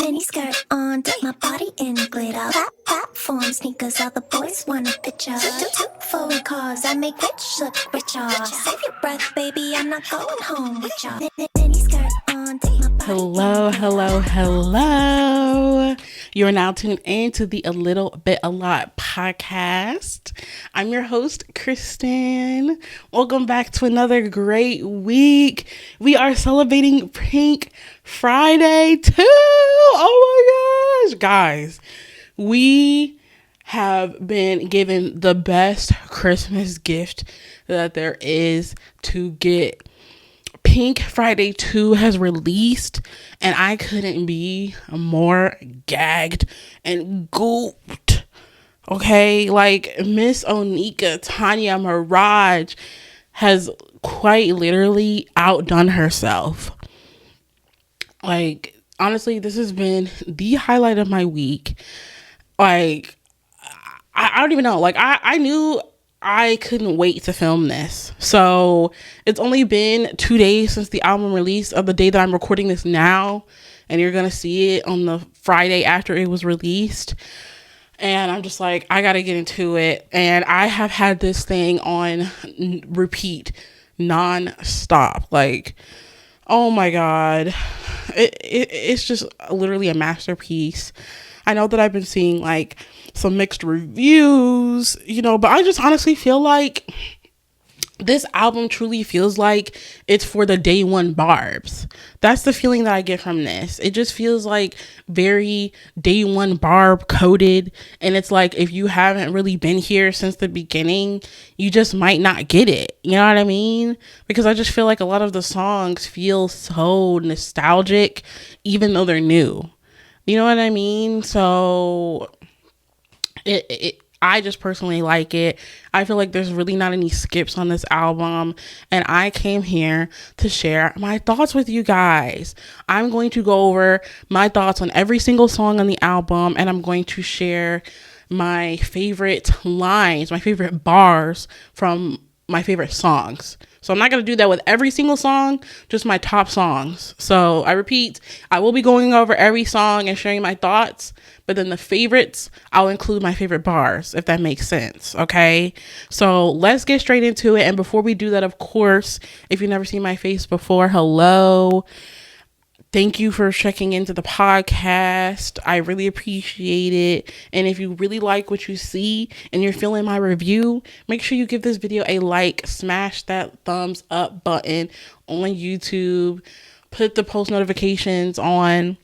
Mini skirt on, dip my body in glitter. Platform sneakers, all the boys want a picture. Two foreign cars, I make rich look richer. Save your breath, baby, I'm not going home with ya. Mini skirt on, dip my body Hello, hello, hello. You are now tuned in to the A Little Bit A Lot podcast. I'm your host, Kristen. Welcome back to another great week. We are celebrating Pink Friday too. Oh my gosh, guys. We have been given the best Christmas gift that there is to get. Pink Friday 2 has released, and I couldn't be more gagged and gooped. Okay, like Miss Onika Tanya Mirage has quite literally outdone herself. Like, honestly, this has been the highlight of my week. Like, I don't even know. Like, I knew I couldn't wait to film this. So it's only been 2 days since the album released of the day that I'm recording this now. And you're going to see it on the Friday after it was released. And I'm just like, I got to get into it. And I have had this thing on repeat non-stop. Like, oh my God. It's just literally a masterpiece. I know that I've been seeing like some mixed reviews, but I just honestly feel like this album truly feels like it's for the day one Barbz. That's the feeling that I get from this. It just feels like very day one Barb coded. And it's like, if you haven't really been here since the beginning, you just might not get it. You know what I mean? Because I just feel like a lot of the songs feel so nostalgic, even though they're new. You know what I mean? So I just personally like it. I feel like there's really not any skips on this album, and I came here to share my thoughts with you guys. I'm going to go over my thoughts on every single song on the album, and I'm going to share my favorite lines, my favorite bars from my favorite songs. So I'm not going to do that with every single song, just my top songs. So I repeat, I will be going over every song and sharing my thoughts, but then the favorites, I'll include my favorite bars, if that makes sense. Okay. So let's get straight into it. And before we do that, of course, if you've never seen my face before, hello. Thank you for checking into the podcast. I really appreciate it. And if you really like what you see and you're feeling my review, make sure you give this video a like, smash that thumbs up button on YouTube, put the post notifications on,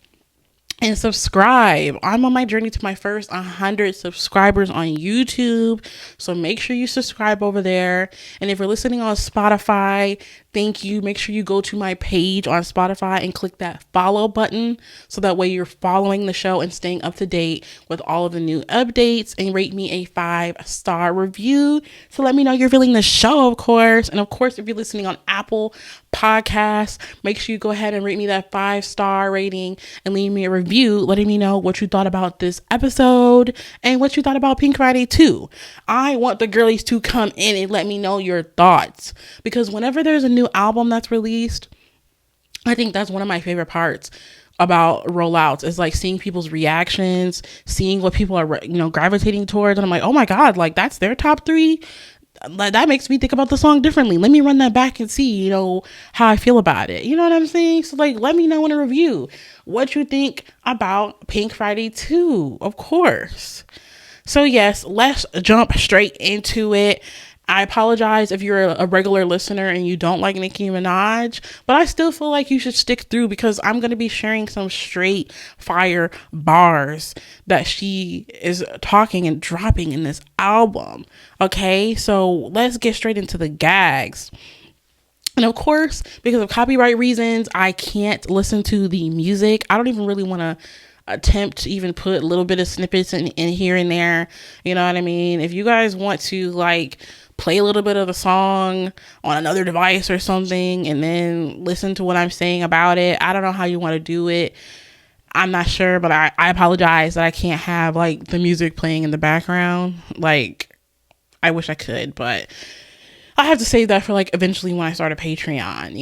and subscribe. I'm on my journey to my first 100 subscribers on YouTube. So make sure you subscribe over there. And if you're listening on Spotify, thank you. Make sure you go to my page on Spotify and click that follow button. So that way you're following the show and staying up to date with all of the new updates, and rate me a 5-star review. So let me know you're feeling the show, of course. And of course, if you're listening on Apple Podcasts, make sure you go ahead and rate me that 5-star rating and leave me a review letting me know what you thought about this episode and what you thought about Pink Friday 2. I want the girlies to come in and let me know your thoughts, because whenever there's a new album that's released, I think that's one of my favorite parts about rollouts, is like seeing people's reactions, seeing what people are gravitating towards, and I'm like, oh my God, like that's their top 3. That makes me think about the song differently. Let me run that back and see, how I feel about it. You know what I'm saying? So like, let me know in a review what you think about Pink Friday 2, of course. So yes, let's jump straight into it. I apologize if you're a regular listener and you don't like Nicki Minaj, but I still feel like you should stick through, because I'm going to be sharing some straight fire bars that she is talking and dropping in this album. Okay, so let's get straight into the gags. And of course, because of copyright reasons, I can't listen to the music. I don't even really want to attempt to even put a little bit of snippets in here and there. You know what I mean? If you guys want to like play a little bit of the song on another device or something and then listen to what I'm saying about it, I don't know how you want to do it. I'm not sure, but I apologize that I can't have like the music playing in the background. Like, I wish I could, but I have to save that for like eventually when I start a Patreon,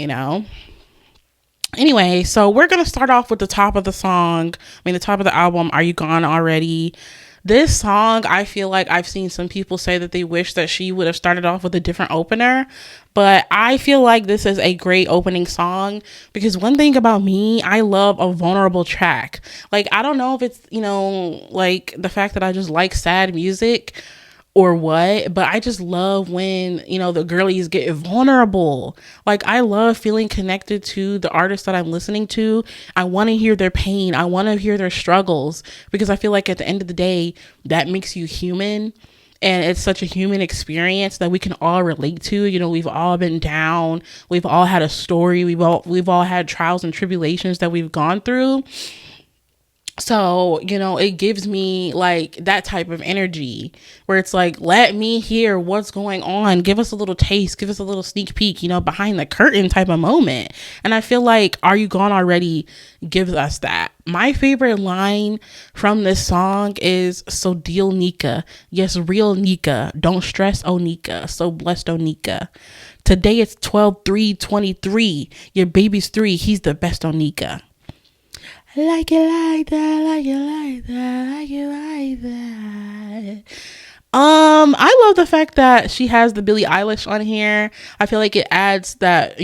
Anyway, so we're going to start off with the top of the song. The top of the album, Are You Gone Already? This song, I feel like I've seen some people say that they wish that she would have started off with a different opener, but I feel like this is a great opening song because one thing about me, I love a vulnerable track. Like, I don't know if it's, like the fact that I just like sad music or what, but I just love when, the girlies get vulnerable. Like, I love feeling connected to the artist that I'm listening to. I want to hear their pain. I want to hear their struggles because I feel like at the end of the day, that makes you human. And it's such a human experience that we can all relate to. We've all been down. We've all had a story. We've all had trials and tribulations that we've gone through. So, it gives me like that type of energy where it's like, let me hear what's going on. Give us a little taste, give us a little sneak peek, behind the curtain type of moment. And I feel like Are You Gone Already gives us that. My favorite line from this song is, so deal Nika. Yes, real Nika. Don't stress, Onika. So blessed, Onika. Today it's 12/3/23. Your baby's 3. He's the best, Onika. Like it like that, like it like that, like it like that. I love the fact that she has the Billie Eilish on here. I feel like it adds that,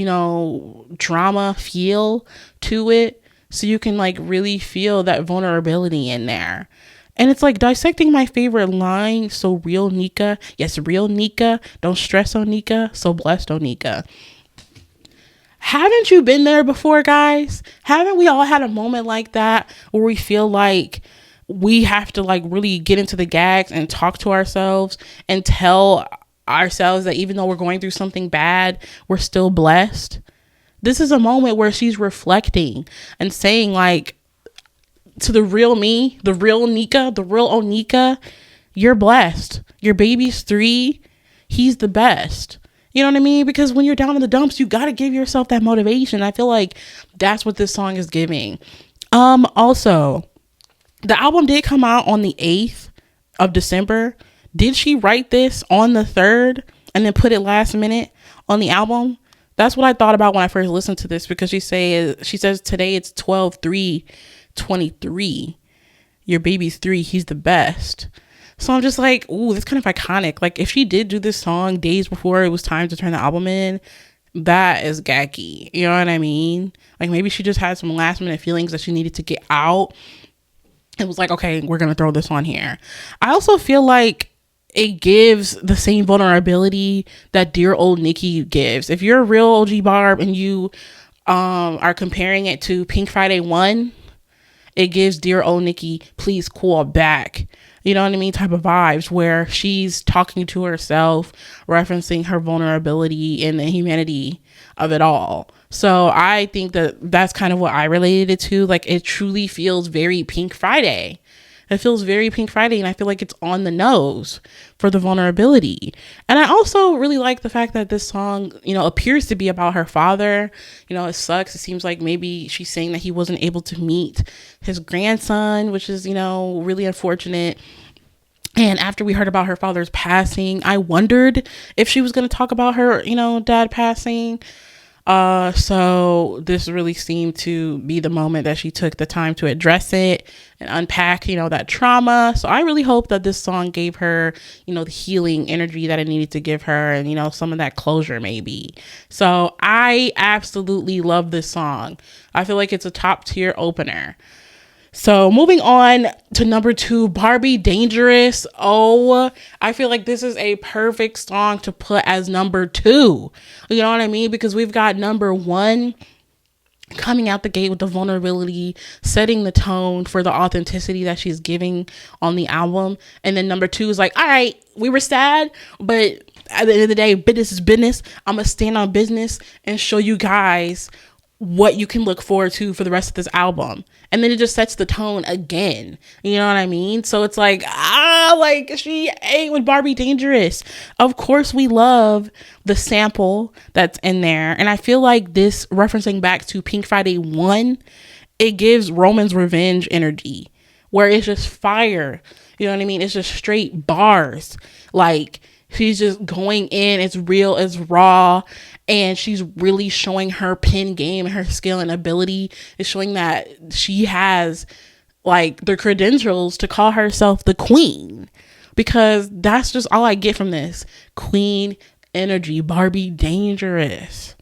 drama feel to it. So you can like really feel that vulnerability in there. And it's like dissecting my favorite line. So real Nika. Yes, real Nika. Don't stress on Nika. So blessed on Nika. Haven't you been there before, guys? Haven't we all had a moment like that where we feel like we have to like really get into the gags and talk to ourselves and tell ourselves that even though we're going through something bad, we're still blessed? This is a moment where she's reflecting and saying like to the real me, the real Nika, the real Onika, you're blessed. Your baby's 3. He's the best. You know what I mean? Because when you're down in the dumps, you got to give yourself that motivation. I feel like that's what this song is giving. Also, the album did come out on the 8th of December. Did she write this on the 3rd and then put it last minute on the album? That's what I thought about when I first listened to this, because she says today it's 12/3/23. Your baby's 3. He's the best. So I'm just like, ooh, that's kind of iconic. Like, if she did do this song days before it was time to turn the album in, that is gacky. You know what I mean? Like, maybe she just had some last minute feelings that she needed to get out. It was like, okay, we're going to throw this on here. I also feel like it gives the same vulnerability that Dear Old Nicki gives. If you're a real OG Barb and you are comparing it to Pink Friday 1, it gives Dear Old Nicki, please cool back. You know what I mean? Type of vibes where she's talking to herself, referencing her vulnerability and the humanity of it all. So I think that that's kind of what I related it to. Like, it truly feels very Pink Friday. It feels very Pink Friday, and I feel like it's on the nose for the vulnerability. And I also really like the fact that this song, appears to be about her father. It sucks. It seems like maybe she's saying that he wasn't able to meet his grandson, which is, really unfortunate. And after we heard about her father's passing, I wondered if she was going to talk about her, dad passing. So this really seemed to be the moment that she took the time to address it and unpack, that trauma. So I really hope that this song gave her, the healing energy that it needed to give her, and, some of that closure maybe. So I absolutely love this song. I feel like it's a top tier opener. So moving on to number 2, Barbie Dangerous. Oh, I feel like this is a perfect song to put as number 2. You know what I mean? Because we've got number 1 coming out the gate with the vulnerability, setting the tone for the authenticity that she's giving on the album. And then number 2 is like, all right, we were sad, but at the end of the day, business is business. I'm going to stand on business and show you guys what you can look forward to for the rest of this album. And then it just sets the tone again. You know what I mean? So it's like, she ain't with Barbie Dangerous. Of course, we love the sample that's in there. And I feel like this, referencing back to Pink Friday 1, it gives Roman's Revenge energy, where it's just fire. You know what I mean? It's just straight bars. Like, She's just going in. It's real, it's raw, and she's really showing her pen game, her skill and ability. It's showing that she has like the credentials to call herself the queen, because that's just all I get from this. Queen energy, Barbie dangerous.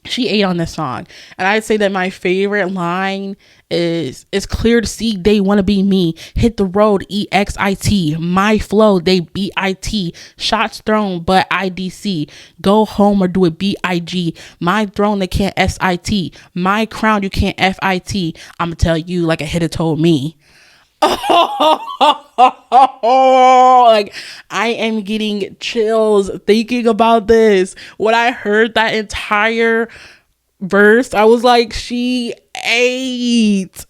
She ate on this song. And I'd say that my favorite line is, it's clear to see they want to be me. Hit the road, EXIT. My flow, they BIT. Shots thrown, but IDC. Go home or do it BIG. My throne, they can't SIT. My crown, you can't FIT. I'ma tell you like a hitter told me. Like, I am getting chills thinking about this. When I heard that entire verse, I was like, she ate.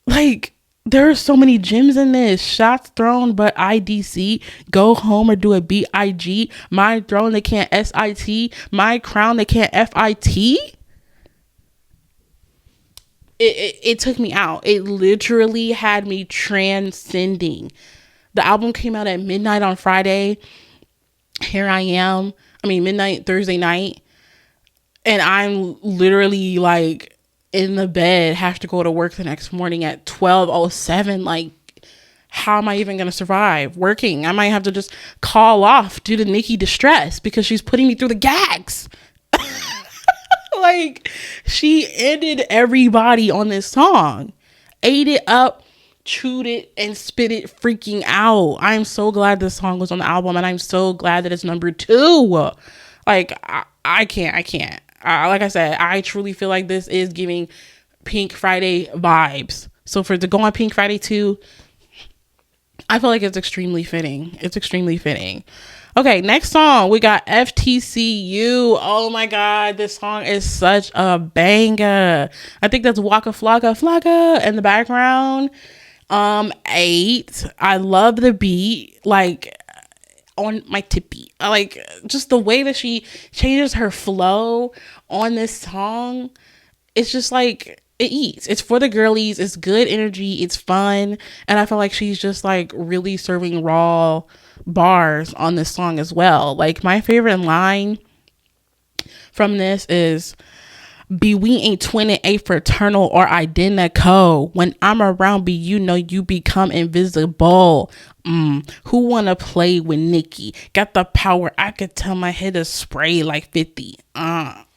Like, there are so many gems in this. Shots thrown, but IDC. Go home or do a BIG. My throne, they can't SIT. My crown, they can't FIT. It took me out. It literally had me transcending. The album came out at midnight on Friday. Here I am. Midnight Thursday night. And I'm literally like in the bed, have to go to work the next morning at 12:07. Like, how am I even going to survive working? I might have to just call off due to Nicki distress because she's putting me through the gags. Like, she ended everybody on this song. Ate it up, chewed it, and spit it freaking out. I'm so glad this song was on the album, and I'm so glad that it's number 2. Like, I can't. Like I said, I truly feel like this is giving Pink Friday vibes. So for it to go on Pink Friday 2, I feel like it's extremely fitting. Okay, next song, we got FTCU. Oh my God, this song is such a banger. I think that's Waka Flocka Flocka in the background. 8. I love the beat, like on my tippy. I like just the way that she changes her flow on this song. It's just like, it eats. It's for the girlies. It's good energy. It's fun. And I feel like she's just like really serving raw bars on this song as well. Like, my favorite line from this is, "Be we ain't twin and ain't fraternal or identical. When I'm around, be you know you become invisible. Who wanna play with Nicki? Got the power. I could tell my head to spray like 50.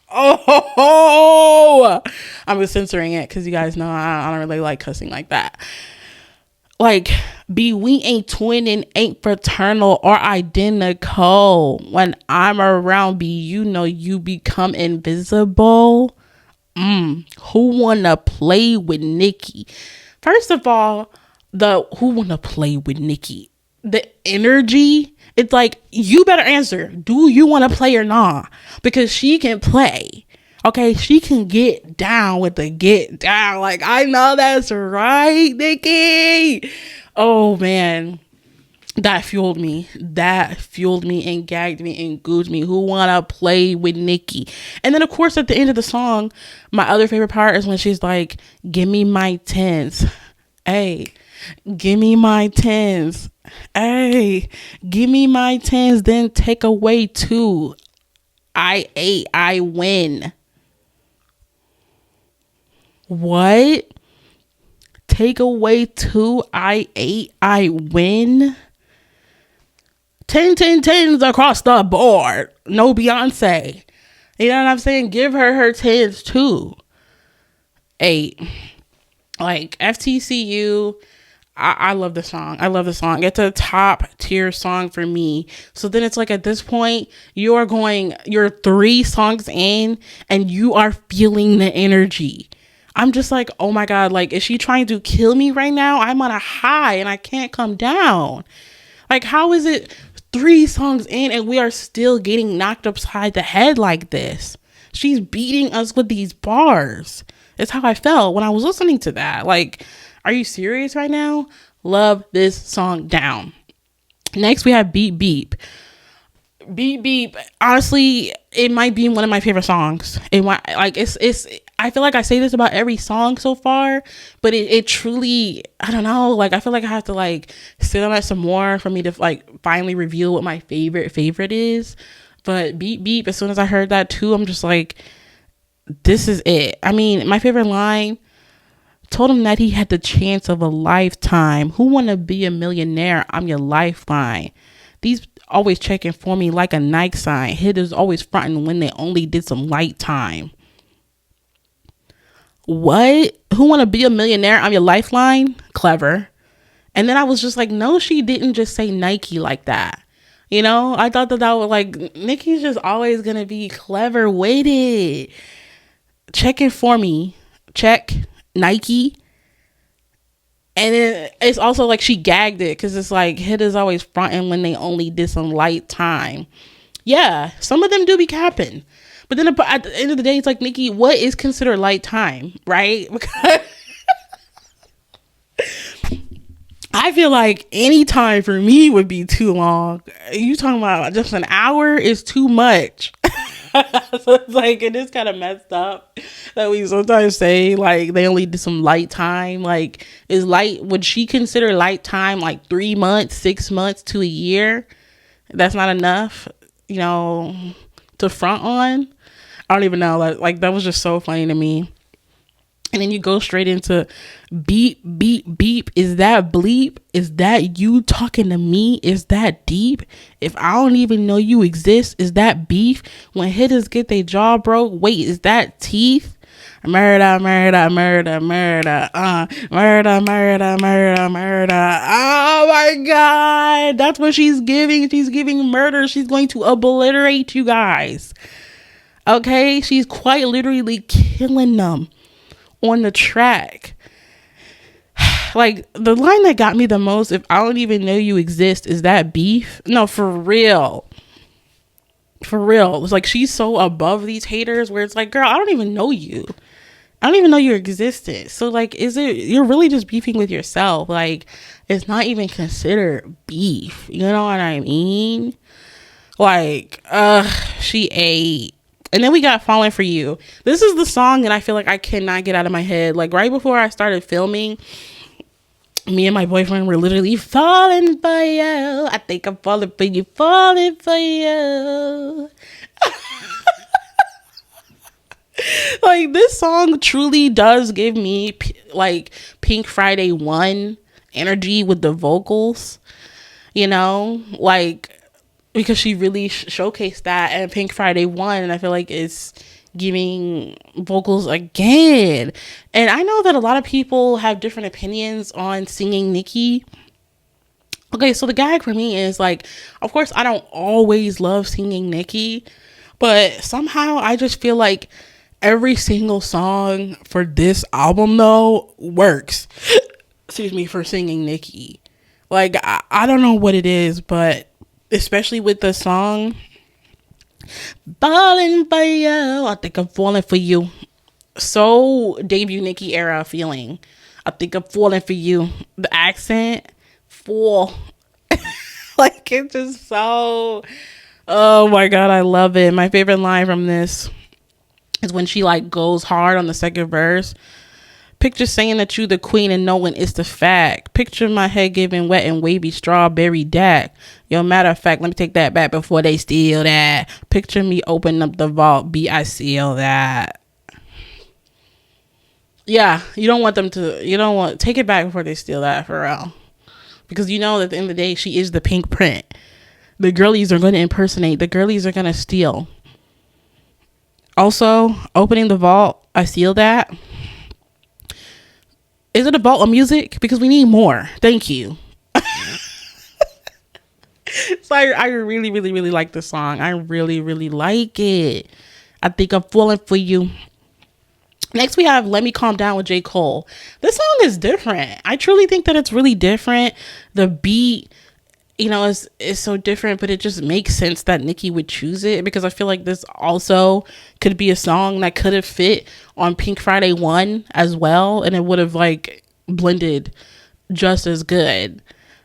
Oh, I'm just censoring it because you guys know I don't really like cussing like that. Like, be we ain't twin and ain't fraternal or identical. When I'm around, be you know you become invisible. Who wanna play with Nicki? First of all, who wanna play with Nicki? The energy, it's like, you better answer. Do you want to play or not? Because she can play. Okay, she can get down with the get down. Like, I know that's right, Nicki. Oh man, that fueled me and gagged me and googed me. Who wanna play with Nicki? And then of course at the end of the song, my other favorite part is when she's like, give me my tens. Hey, give me my tens. Hey, give me my tens, then take away 2. I ate, I win. What? Take away 2, I ate, I win? 10, 10, 10s across the board. No Beyonce. You know what I'm saying? Give her 10s too. 8. Like, FTCU, I love the song. It's a top tier song for me. So then it's like, at this point, you're 3 songs in and you are feeling the energy. I'm just like, oh my God, like, is she trying to kill me right now? I'm on a high and I can't come down. Like, how is it 3 songs in and we are still getting knocked upside the head like this? She's beating us with these bars. It's how I felt when I was listening to that. Like, are you serious right now? Love this song down. Next, we have Beep Beep. Beep Beep, honestly, it might be one of my favorite songs. It's I feel like I say this about every song so far, but it truly, I don't know, like I feel like I have to like sit on it some more for me to like finally reveal what my favorite is. But Beep Beep, as soon as I heard that too, I'm just like, this is it. I mean, my favorite line, told him that he had the chance of a lifetime. Who wanna be a millionaire? I'm your lifeline. These always checking for me like a Nike sign. Hitters always fronting when they only did some light time. What? Who want to be a millionaire? I'm your lifeline? Clever. And then I was just like, no, she didn't just say Nike like that. You know, I thought that was like, Nicki's just always going to be clever with it. Checking for me. Check. Nike. And it's also like she gagged it because it's like hitters always fronting when they only did some light time. Yeah, some of them do be capping. But then at the end of the day, it's like, Nicki, what is considered light time, right? Because I feel like any time for me would be too long. You talking about just an hour is too much. So it's like, it is kind of messed up that we sometimes say like they only did some light time. Like, would she consider light time like 3 months, 6 months to a year? That's not enough, you know, to front on. I don't even know. Like that was just so funny to me. And then you go straight into beep, beep, beep. Is that bleep? Is that you talking to me? Is that deep? If I don't even know you exist, is that beef? When hitters get their jaw broke, wait, is that teeth? Murder, murder, murder, murder, murder, murder, murder, murder. Oh my God. That's what she's giving. She's giving murder. She's going to obliterate you guys. Okay, she's quite literally killing them on the track. Like, the line that got me the most, if I don't even know you exist, is that beef? No, for real. For real. It's like she's so above these haters where it's like, girl, I don't even know you. I don't even know your existence. So like, you're really just beefing with yourself. Like, it's not even considered beef. You know what I mean? Like, she ate. And then we got Falling For You. This is the song that I feel like I cannot get out of my head. Like, right before I started filming, me and my boyfriend were literally falling for you. I think I'm falling for you, falling for you. Like, this song truly does give me like Pink Friday 1 energy with the vocals, you know, like, because she really showcased that at Pink Friday 1, and I feel like it's giving vocals again. And I know that a lot of people have different opinions on singing Nicki. Okay, so the gag for me is like, of course, I don't always love singing Nicki, but somehow I just feel like every single song for this album, though, works. Excuse me, for singing Nicki. Like, I don't know what it is, but especially with the song Falling For You, I think I'm falling for you. So debut Nicki era feeling. I think I'm falling for you. The accent, fall. Like, it's just so, oh my God, I love it. My favorite line from this is when she like goes hard on the second verse. Picture saying that you the queen and knowing it's the fact. Picture my head giving wet and wavy strawberry dak. Yo, matter of fact, let me take that back before they steal that. Picture me open up the vault. I seal that. Yeah, you don't want, take it back before they steal that, for real. Because you know that at the end of the day, she is the pink print. The girlies are going to impersonate. The girlies are going to steal. Also, opening the vault, I seal that. Is it a vault of music? Because we need more. Thank you. So I really, really, really like this song. I really, really like it. I think I'm falling for you. Next, we have Let Me Calm Down with J. Cole. This song is different. I truly think that it's really different. The beat, you know, is so different, but it just makes sense that Nicki would choose it, because I feel like this also could be a song that could have fit on Pink Friday 1 as well, and it would have like blended just as good.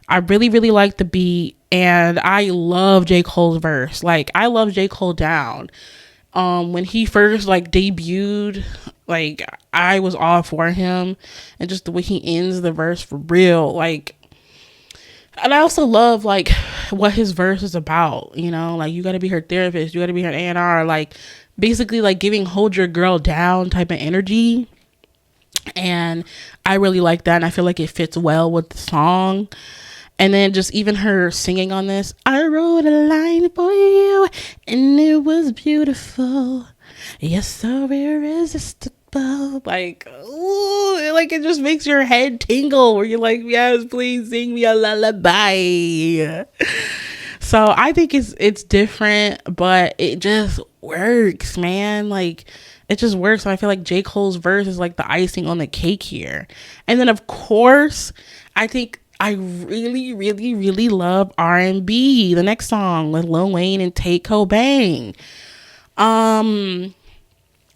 I really, really like the beat, and I love J. Cole's verse. Like, I love J. Cole down. When he first like debuted, like I was all for him, and just the way he ends the verse for real, like. And I also love like what his verse is about, you know, like you got to be her therapist, you got to be her A&R, like basically like giving hold your girl down type of energy. And I really like that, and I feel like it fits well with the song. And then just even her singing on this, I wrote a line for you and it was beautiful, yes, so irresistible. Like, ooh, like it just makes your head tingle where you're like, yes, please sing me a lullaby. So I think it's different, but it just works, man. Like it just works. And I feel like J. Cole's verse is like the icing on the cake here. And then of course, I think I really, really, really love R&B. The next song with Lil Wayne and Tate Cobain.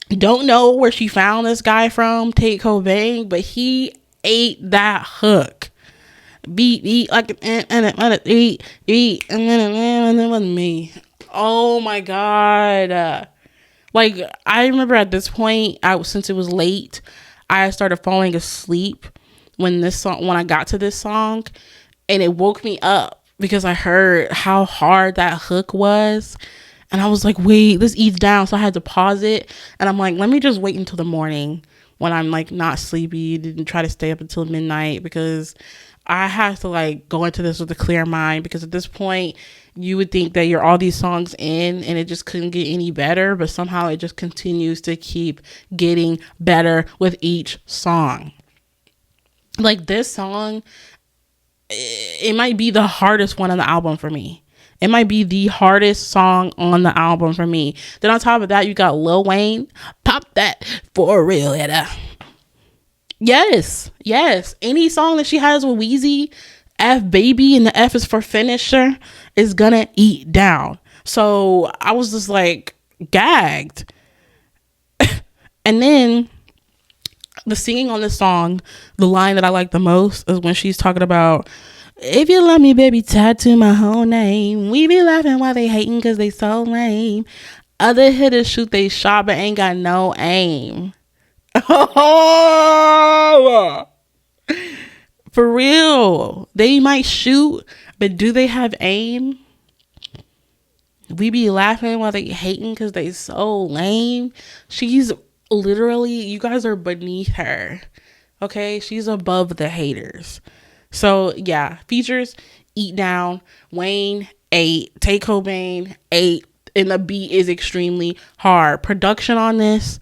Don't know where she found this guy from, Tate Cobain, but he ate that hook. Beat like and eat and it wasn't me. Oh my god! Like I remember at this point, since it was late, I started falling asleep when I got to this song, and it woke me up because I heard how hard that hook was. And I was like, wait, this eats down. So I had to pause it. And I'm like, let me just wait until the morning when I'm like not sleepy. Didn't try to stay up until midnight because I have to like go into this with a clear mind, because at this point you would think that you're all these songs in and it just couldn't get any better. But somehow it just continues to keep getting better with each song. Like this song, it might be the hardest one on the album for me. It might be the hardest song on the album for me. Then on top of that, you got Lil Wayne. Pop that for real. Yes. Any song that she has with Weezy, F Baby, and the F is for finisher, is gonna eat down. So I was just like gagged. And then the singing on this song, the line that I like the most is when she's talking about, if you love me, baby, tattoo my whole name. We be laughing while they hating cause they so lame. Other hitters shoot they shot but ain't got no aim. Oh, for real. They might shoot, but do they have aim? We be laughing while they hating cause they so lame. She's literally, you guys are beneath her. Okay, she's above the haters. So yeah, features eat down. Wayne 8, Tate Cobain 8, and the beat is extremely hard. Production on this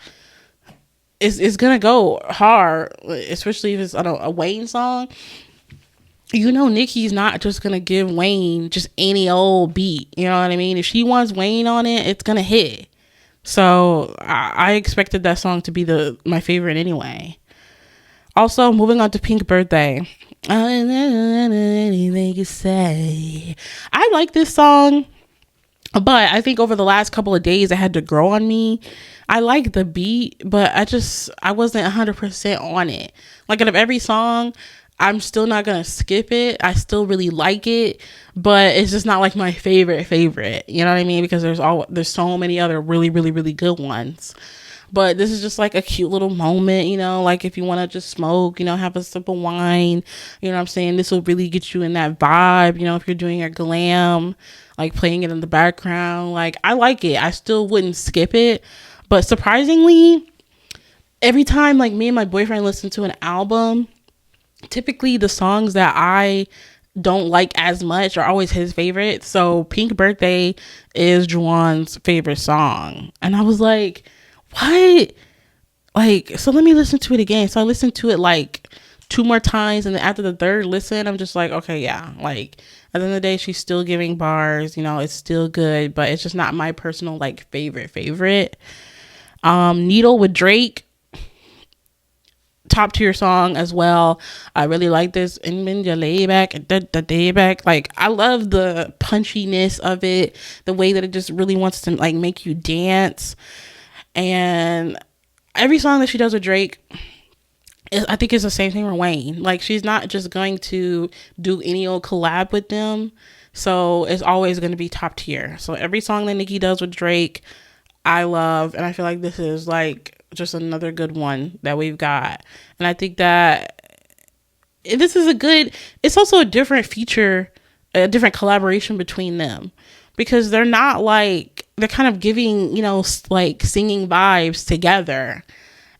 is gonna go hard, especially if it's a Wayne song. You know, Nicki's not just gonna give Wayne just any old beat. You know what I mean? If she wants Wayne on it, it's gonna hit. So I expected that song to be my favorite anyway. Also, moving on to Pink Birthday. Anything you say. I like this song, but I think over the last couple of days it had to grow on me. I like the beat, but I wasn't 100% on it. Like out of every song, I'm still not gonna skip it. I still really like it, but it's just not like my favorite. You know what I mean? Because there's so many other really, really, really good ones. But this is just like a cute little moment, you know, like if you want to just smoke, you know, have a sip of wine, you know what I'm saying? This will really get you in that vibe, you know, if you're doing your glam, like playing it in the background. Like, I like it. I still wouldn't skip it. But surprisingly, every time like me and my boyfriend listen to an album, typically the songs that I don't like as much are always his favorite. So Pink Birthday is Juwan's favorite song. And I was like, what? Like, so let me listen to it again. So I listened to it like 2 more times, and then after the 3rd listen, I'm just like, okay, yeah, like at the end of the day, she's still giving bars, you know, it's still good, but it's just not my personal like favorite. Needle with Drake, top tier song as well. I really like this. And then your lay back, the day back. Like, I love the punchiness of it, the way that it just really wants to like make you dance. And every song that she does with Drake, I think it's the same thing with Wayne. Like, she's not just going to do any old collab with them. So it's always going to be top tier. So every song that Nicki does with Drake, I love, and I feel like this is like just another good one that we've got. And I think that this is it's also a different feature, a different collaboration between them, because they're not like, they're kind of giving, like singing vibes together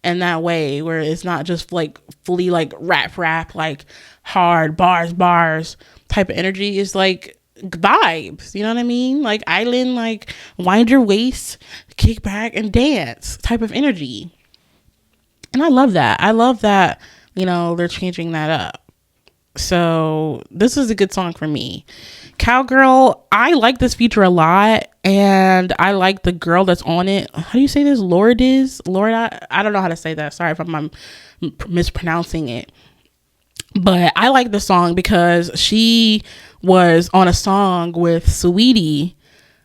in that way, where it's not just like fully like rap, like hard bars type of energy. Is like vibes, you know what I mean? Like island, like wind your waist, kick back and dance type of energy. And I love that, they're changing that up. So this is a good song for me. Cowgirl, I like this feature a lot, and I like the girl that's on it. How do you say this? Lord, I don't know how to say that. Sorry if I'm mispronouncing it. But I like the song because she was on a song with Saweetie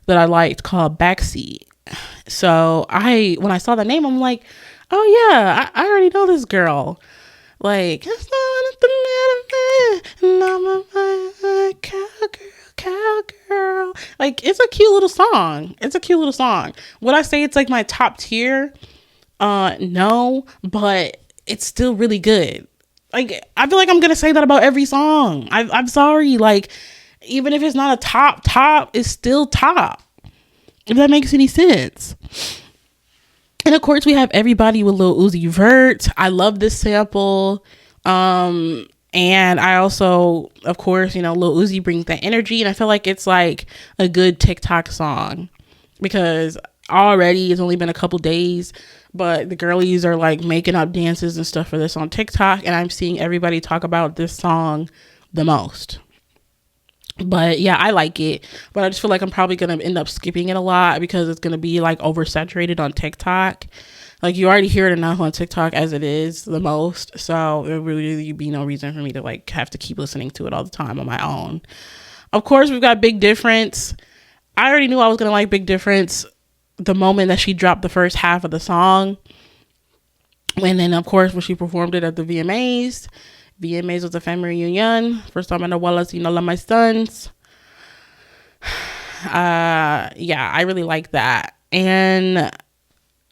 that I liked called Backseat. So when I saw the name, I'm like, oh yeah, I already know this girl. Like, cowgirl. Like, it's a cute little song. Would I say it's like my top tier? No, but it's still really good. Like, I feel like I'm gonna say that about every song. I'm sorry. Like, even if it's not a top, it's still top. If that makes any sense. And of course, we have Everybody with Lil Uzi Vert. I love this sample. And I also, of course, Lil Uzi brings that energy. And I feel like it's like a good TikTok song, because already it's only been a couple days, but the girlies are like making up dances and stuff for this on TikTok. And I'm seeing everybody talk about this song the most. But yeah, I like it, but I just feel like I'm probably going to end up skipping it a lot, because it's going to be like oversaturated on TikTok. Like, you already hear it enough on TikTok as it is the most. So there would really be no reason for me to like have to keep listening to it all the time on my own. Of course, we've got Big Difference. I already knew I was going to like Big Difference the moment that she dropped the first half of the song. And then, of course, when she performed it at the VMAs was a family reunion. First time in the Wallace, love my sons. Yeah, I really like that. And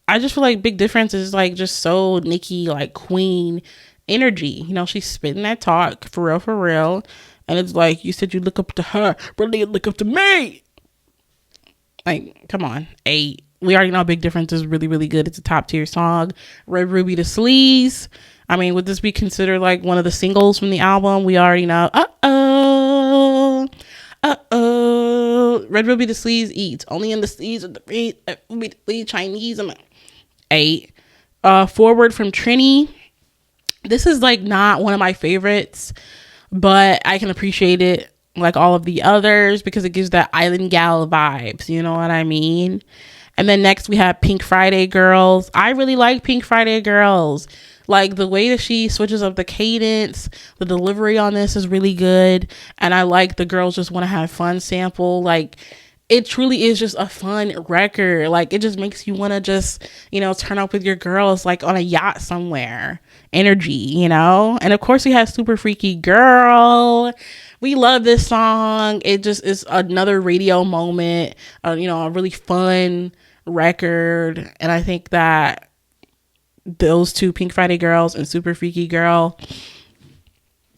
I just feel like Big Difference is like just so Nicki, like queen energy. She's spitting that talk for real. And it's like, you said you look up to her, but they look up to me. Like, come on. 8. We already know Big Difference is really, really good. It's a top tier song. Red Ruby the Sleaze. I mean, would this be considered like one of the singles from the album? We already know. Red Ruby the Sleaze eats. Only in the sleeves of the Chinese. 8. Forward from Trini. This is like not one of my favorites, but I can appreciate it like all of the others, because it gives that island gal vibes. You know what I mean? And then next we have Pink Friday Girls. I really like Pink Friday Girls. Like, the way that she switches up the cadence, the delivery on this is really good. And I like the Girls Just Want to Have Fun sample. Like, it truly is just a fun record. Like, it just makes you want to just, turn up with your girls, like on a yacht somewhere. Energy, And of course we have Super Freaky Girl. We love this song. It just is another radio moment, a really fun record. And I think that those two, Pink Friday Girls and Super Freaky Girl,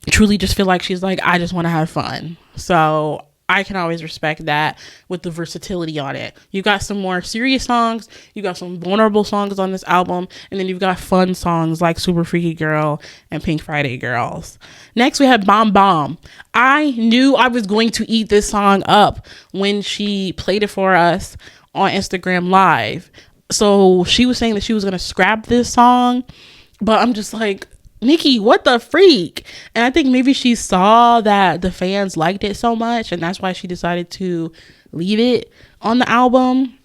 truly just feel like she's like, I just want to have fun. So I can always respect that with the versatility on it. You got some more serious songs, you got some vulnerable songs on this album, and then you've got fun songs like Super Freaky Girl and Pink Friday Girls. Next we have Bomb Bomb. I knew I was going to eat this song up when she played it for us on Instagram Live. So she was saying that she was going to scrap this song, but I'm just like, Nicki, what the freak? And I think maybe she saw that the fans liked it so much, and that's why she decided to leave it on the album,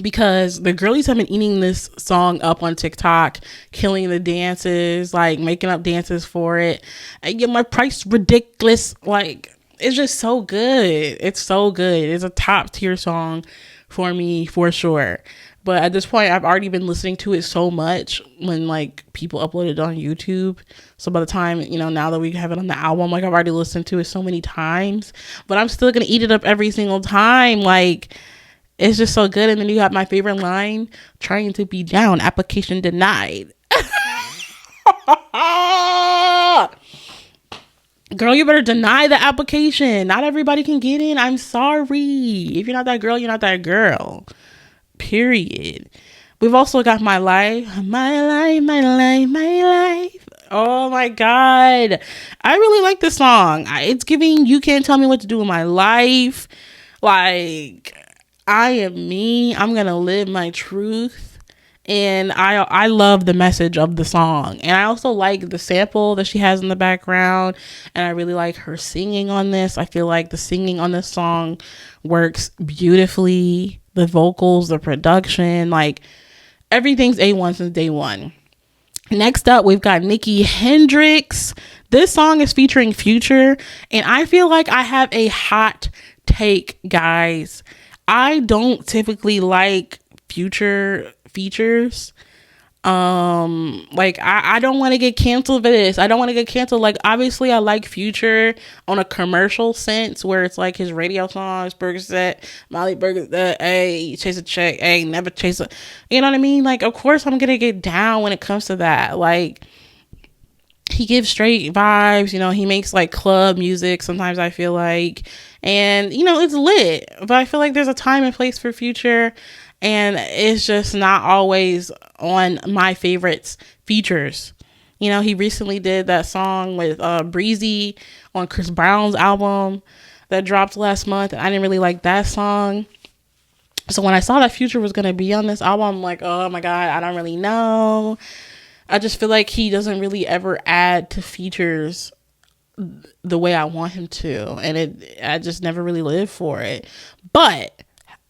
because the girlies have been eating this song up on TikTok, killing the dances, like making up dances for it. I get my price ridiculous. Like, it's just so good. It's so good. It's a top tier song for me, for sure. But at this point, I've already been listening to it so much when like people upload it on YouTube. So by the time, now that we have it on the album, like I've already listened to it so many times, but I'm still going to eat it up every single time. Like, it's just so good. And then you got my favorite line, trying to be down, application denied. Girl, you better deny the application. Not everybody can get in. I'm sorry. If you're not that girl, you're not that girl. Period. We've also got my life. My life, my life, my life. Oh my God. I really like this song. It's giving, you can't tell me what to do in my life. Like, I am me. I'm going to live my truth. And I love the message of the song. And I also like the sample that she has in the background. And I really like her singing on this. I feel like the singing on this song works beautifully. The vocals, the production, like everything's A1 since day one. Next up, we've got Nikki Hendrix. This song is featuring Future. And I feel like I have a hot take, guys. I don't typically like Future features. Like I don't want to get canceled for this. I don't want to get canceled. Like, obviously I like Future on a commercial sense, where it's like his radio songs, Percocet, Molly Percocet, hey, chase a check, hey, never chase a, you know what I mean? Like, of course I'm gonna get down when it comes to that. Like, he gives straight vibes, you know, he makes like club music sometimes, I feel like, and you know, it's lit. But I feel like there's a time and place for Future, and it's just not always on my favorites features. You know, he recently did that song with Breezy on Chris Brown's album that dropped last month. I didn't really like that song. So when I saw that Future was going to be on this album, I'm like, oh my God, I don't really know. I just feel like he doesn't really ever add to features the way I want him to. And I just never really lived for it. But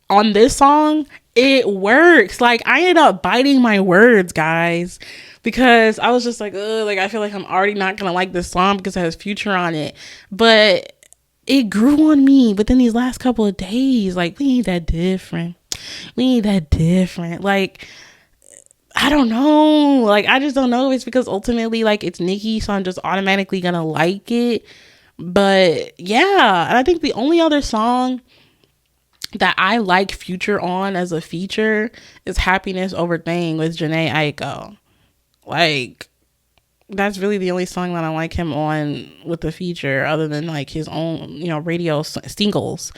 on this song, it works. Like, I ended up biting my words, guys, because I was just like, ugh, like, I feel like I'm already not gonna like this song because it has Future on it. But it grew on me within these last couple of days. Like, we ain't that different. Like, I don't know. Like, I just don't know if it's because ultimately, like, it's Nicki, so I'm just automatically gonna like it. But yeah, and I think the only other song that I like Future on as a feature is Happiness Over Thing with Jhené Aiko. Like, that's really the only song that I like him on with the feature, other than like his own, you know, radio singles.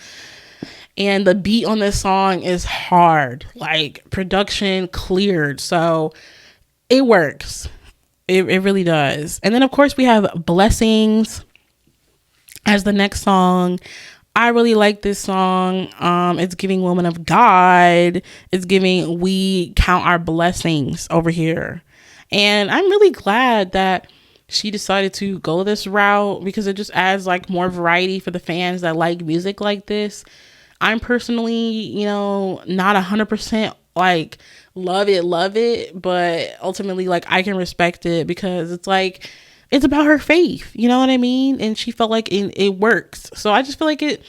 And the beat on this song is hard, like production cleared, so it works. It really does. And then of course we have Blessings as the next song. I really like this song. It's giving Woman of God. It's giving we count our blessings over here. And I'm really glad that she decided to go this route, because it just adds like more variety for the fans that like music like this. I'm personally, you know, not 100% like love it, but ultimately like I can respect it, because it's like, it's about her faith, you know what I mean? And she felt like it works. So I just feel like it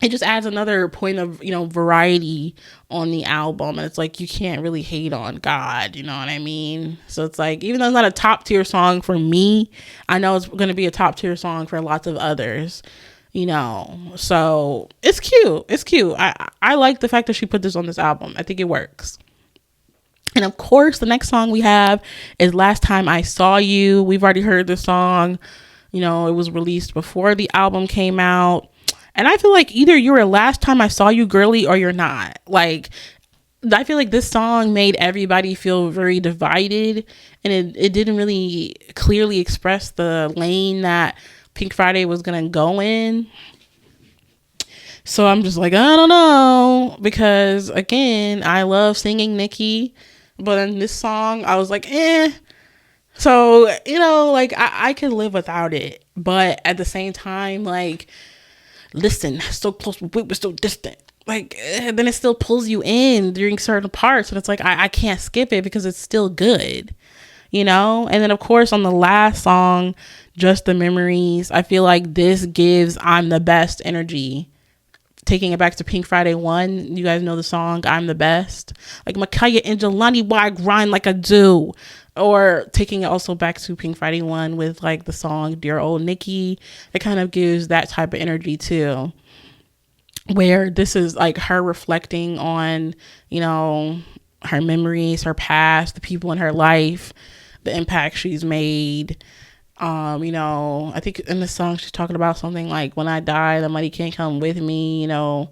just adds another point of, you know, variety on the album. And it's like, you can't really hate on God, you know what I mean? So it's like, even though it's not a top tier song for me, I know it's going to be a top tier song for lots of others, you know? So it's cute. I like the fact that she put this on this album. I think it works. And of course, the next song we have is Last Time I Saw You. We've already heard this song. You know, it was released before the album came out. And I feel like either you're a Last Time I Saw You girly or you're not. Like, I feel like this song made everybody feel very divided. And it didn't really clearly express the lane that Pink Friday was going to go in. So I'm just like, I don't know. Because, again, I love singing Nicki. But in this song, I was like, eh. So, you know, like, I could live without it. But at the same time, like, listen, so close, but we were so distant. Like, then it still pulls you in during certain parts. And it's like, I can't skip it because it's still good, you know? And then, of course, on the last song, Just the Memories, I feel like this gives I'm the Best energy. Taking it back to Pink Friday 1, you guys know the song I'm the Best, like Makaya and Jelani, why I grind like I do. Or taking it also back to Pink Friday 1 with like the song Dear Old Nicki, it kind of gives that type of energy too. where this is like her reflecting on, you know, her memories, her past, the people in her life, the impact she's made. You know, I think in the song she's talking about something like, when I die, the money can't come with me, you know,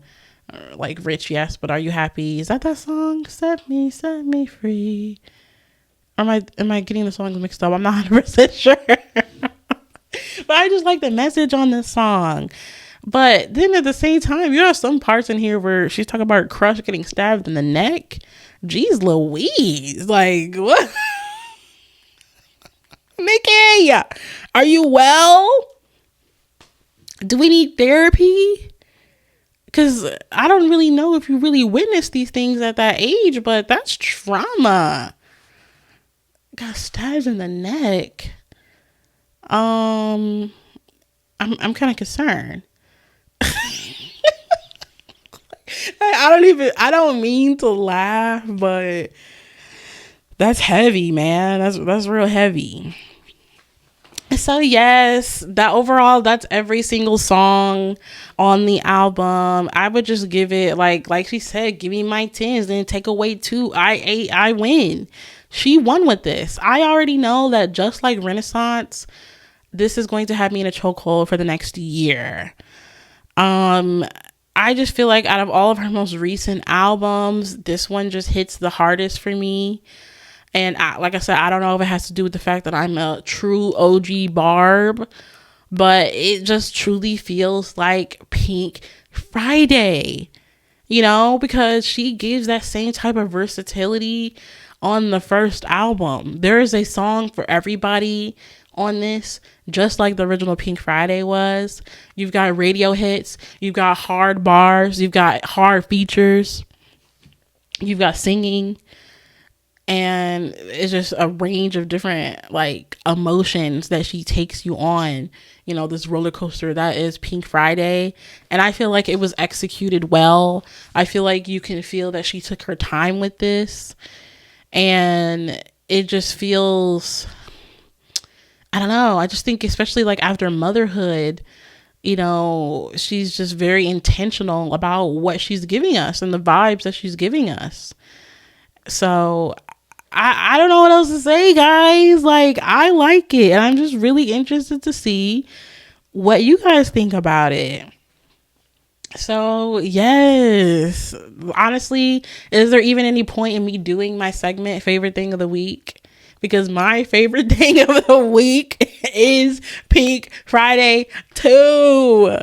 like rich, yes, but are you happy? Is that song? Set me free. Or am I getting the songs mixed up? I'm not 100% sure. But I just like the message on this song. But then at the same time, you have some parts in here where she's talking about her crush getting stabbed in the neck. Jeez Louise. Like, what? Nicki, are you well? Do we need therapy? Because I don't really know if you really witnessed these things at that age, but that's trauma. Got stabbed in the neck. I'm kind of concerned. I don't mean to laugh, but that's heavy, man. That's real heavy. So yes, that's every single song on the album. I would just give it like she said, give me my 10s, then take away 2. I win. She won with this. I already know that just like Renaissance, this is going to have me in a chokehold for the next year. I just feel like out of all of her most recent albums, this one just hits the hardest for me. And like I said, I don't know if it has to do with the fact that I'm a true OG Barb, but it just truly feels like Pink Friday, you know, because she gives that same type of versatility on the first album. There is a song for everybody on this, just like the original Pink Friday was. You've got radio hits, you've got hard bars, you've got hard features, you've got singing, and it's just a range of different like emotions that she takes you on, you know, this roller coaster that is Pink Friday. And I feel like it was executed well. I feel like you can feel that she took her time with this, and it just feels, I don't know, I just think especially like after motherhood, you know, she's just very intentional about what she's giving us and the vibes that she's giving us. So I don't know what else to say, guys. Like, I like it, and I'm just really interested to see what you guys think about it. So yes, honestly, is there even any point in me doing my segment favorite thing of the week? Because my favorite thing of the week is Pink Friday 2.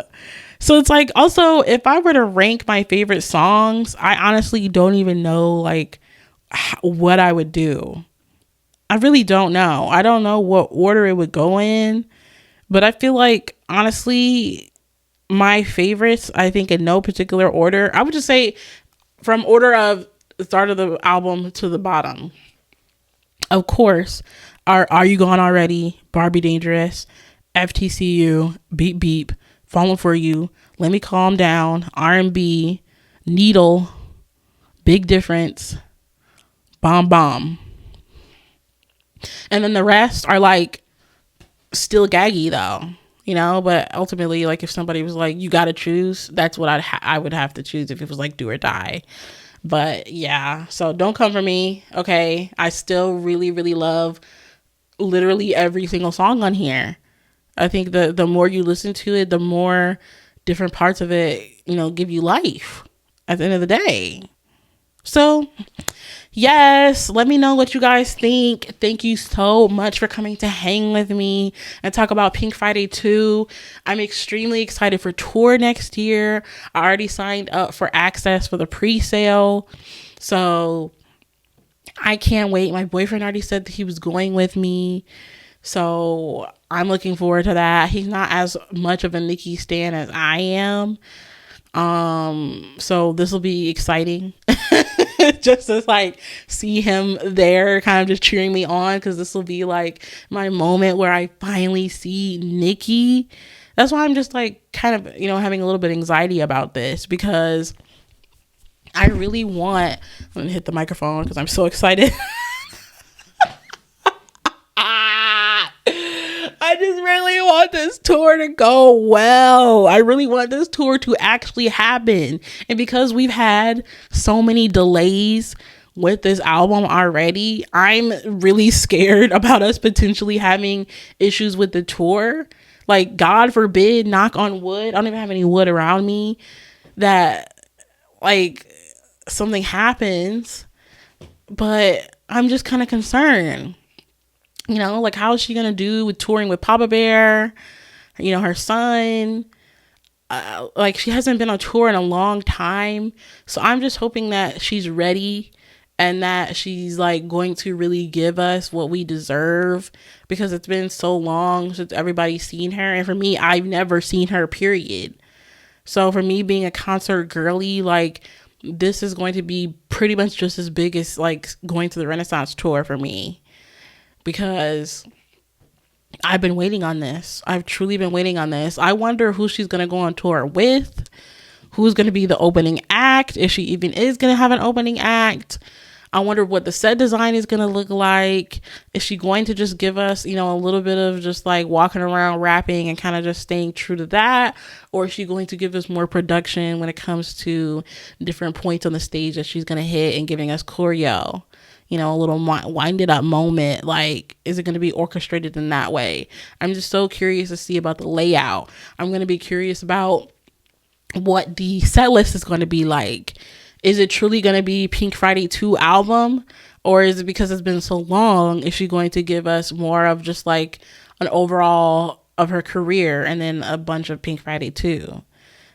So it's like, also, if I were to rank my favorite songs, I honestly don't even know like what I would do. I really don't know. I don't know what order it would go in, but I feel like honestly my favorites, I think in no particular order, I would just say from order of the start of the album to the bottom. Of course, Are You Gone Already, Barbie Dangerous, FTCU, Beep Beep, Falling For You, Let Me Calm Down, R&B, Needle, Big Difference, Bomb Bomb. And then the rest are like still gaggy though, you know, but ultimately, like if somebody was like, you gotta choose, that's what I would have to choose if it was like do or die. But yeah, so don't come for me, okay? I still really, really love literally every single song on here. I think the more you listen to it, the more different parts of it, you know, give you life at the end of the day. So yes, let me know what you guys think. Thank you so much for coming to hang with me and talk about Pink Friday 2. I'm extremely excited for tour next year. I already signed up for access for the pre-sale, so I can't wait. My boyfriend already said that he was going with me, so I'm looking forward to that. He's not as much of a Nicki stan as I am, so this will be exciting. Just to like see him there kind of just cheering me on, because this will be like my moment where I finally see Nicki. That's why I'm just like kind of, you know, having a little bit of anxiety about this, because I really want, I'm gonna hit the microphone because I'm so excited. I just really want this tour to go well. I really want this tour to actually happen. And because we've had so many delays with this album already, I'm really scared about us potentially having issues with the tour. Like, God forbid, knock on wood, I don't even have any wood around me, that like something happens. But I'm just kind of concerned. You know, like, how is she gonna do with touring with Papa Bear? You know, her son. Like, she hasn't been on tour in a long time. So I'm just hoping that she's ready and that she's like going to really give us what we deserve, because it's been so long since everybody's seen her. And for me, I've never seen her, period. So for me, being a concert girly, like, this is going to be pretty much just as big as like going to the Renaissance tour for me, because I've been waiting on this. I've truly been waiting on this. I wonder who she's going to go on tour with, who's going to be the opening act, if she even is going to have an opening act. I wonder what the set design is going to look like. Is she going to just give us, you know, a little bit of just like walking around rapping and kind of just staying true to that? Or is she going to give us more production when it comes to different points on the stage that she's going to hit and giving us choreo? You know, a little winded up moment. Like, is it going to be orchestrated in that way? I'm just so curious to see about the layout. I'm going to be curious about what the set list is going to be like. Is it truly going to be Pink Friday 2 album? Or is it, because it's been so long, is she going to give us more of just like an overall of her career and then a bunch of Pink Friday 2?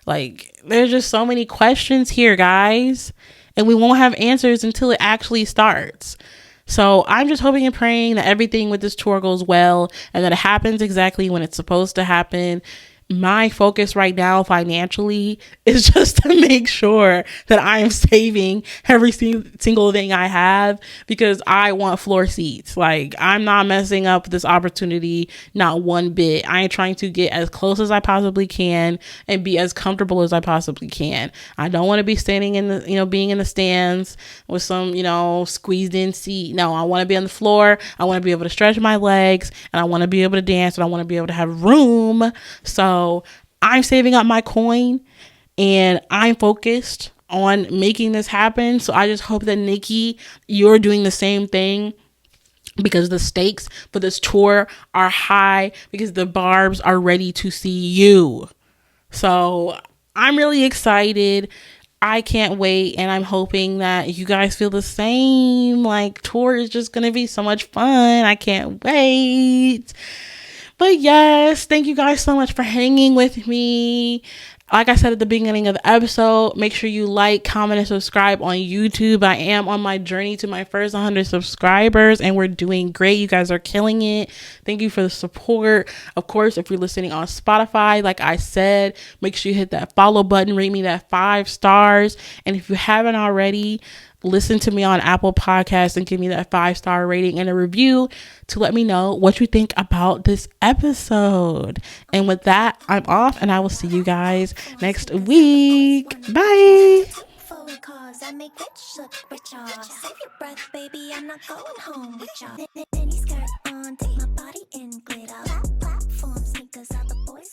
Like, there's just so many questions here, guys. And we won't have answers until it actually starts. So I'm just hoping and praying that everything with this tour goes well and that it happens exactly when it's supposed to happen. My focus right now financially is just to make sure that I am saving every single thing I have, because I want floor seats. Like, I'm not messing up this opportunity, not one bit. I am trying to get as close as I possibly can and be as comfortable as I possibly can. I don't want to be standing in the, you know, being in the stands with some, you know, squeezed in seat. No, I want to be on the floor. I want to be able to stretch my legs, and I want to be able to dance, and I want to be able to have room. So I'm saving up my coin and I'm focused on making this happen. So I just hope that, Nicki, you're doing the same thing, because the stakes for this tour are high, because the Barbz are ready to see you. So I'm really excited. I can't wait, and I'm hoping that you guys feel the same. Like, tour is just gonna be so much fun. I can't wait. But yes, thank you guys so much for hanging with me. Like I said at the beginning of the episode, make sure you like, comment, and subscribe on YouTube. I am on my journey to my first 100 subscribers, and we're doing great. You guys are killing it. Thank you for the support. Of course, if you're listening on Spotify, like I said, make sure you hit that follow button, rate me that 5 stars. And if you haven't already, listen to me on Apple Podcasts and give me that 5-star rating and a review to let me know what you think about this episode. And with that, I'm off, and I will see you guys next week. Bye. Cause I make rich look richer. Save your breath, baby, I'm not going home with y'all.